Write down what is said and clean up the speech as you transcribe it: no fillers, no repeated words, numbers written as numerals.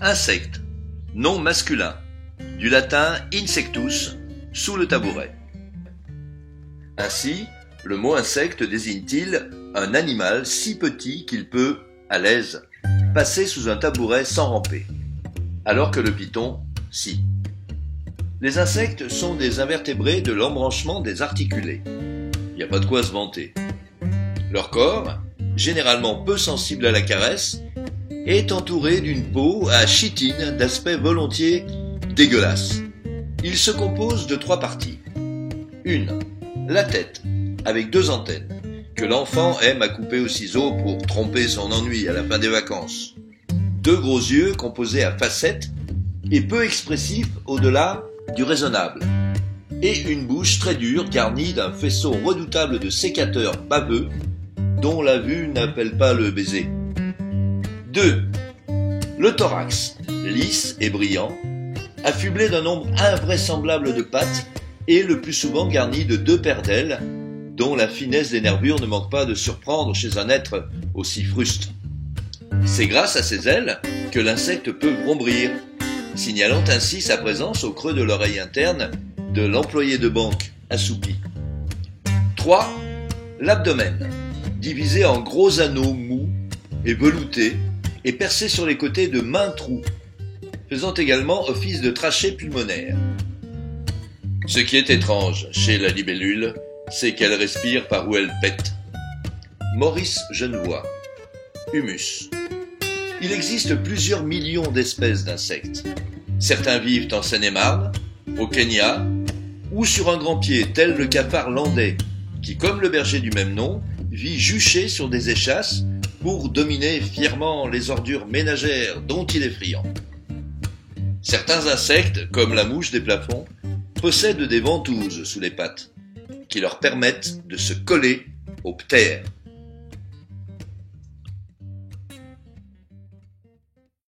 Insecte, nom masculin, du latin insectus, sous le tabouret. Ainsi, le mot insecte désigne-t-il un animal si petit qu'il peut, à l'aise, passer sous un tabouret sans ramper, alors que le python, si. Les insectes sont des invertébrés de l'embranchement des articulés. Il n'y a pas de quoi se vanter. Leur corps, généralement peu sensible à la caresse, est entouré d'une peau à chitine d'aspect volontiers dégueulasse. Il se compose de 3 parties. Une, la tête, avec 2 antennes, que l'enfant aime à couper au ciseau pour tromper son ennui à la fin des vacances. 2 gros yeux composés à facettes et peu expressifs au-delà du raisonnable. Et une bouche très dure garnie d'un faisceau redoutable de sécateurs baveux dont la vue n'appelle pas le baiser. 2. Le thorax, lisse et brillant, affublé d'un nombre invraisemblable de pattes et le plus souvent garni de 2 paires d'ailes, dont la finesse des nervures ne manque pas de surprendre chez un être aussi fruste. C'est grâce à ces ailes que l'insecte peut vrombrir, signalant ainsi sa présence au creux de l'oreille interne de l'employé de banque assoupi. 3. L'abdomen, divisé en gros anneaux mous et veloutés et percé sur les côtés de maints trous, faisant également office de trachée pulmonaire. Ce qui est étrange chez la libellule, c'est qu'elle respire par où elle pète. Maurice Genevoix. Humus. Il existe plusieurs millions d'espèces d'insectes. Certains vivent en Seine-et-Marne, au Kenya, ou sur un grand pied, tel le cafard landais, qui, comme le berger du même nom, vit juché sur des échasses pour dominer fièrement les ordures ménagères dont il est friand. Certains insectes, comme la mouche des plafonds, possèdent des ventouses sous les pattes, qui leur permettent de se coller aux ptères.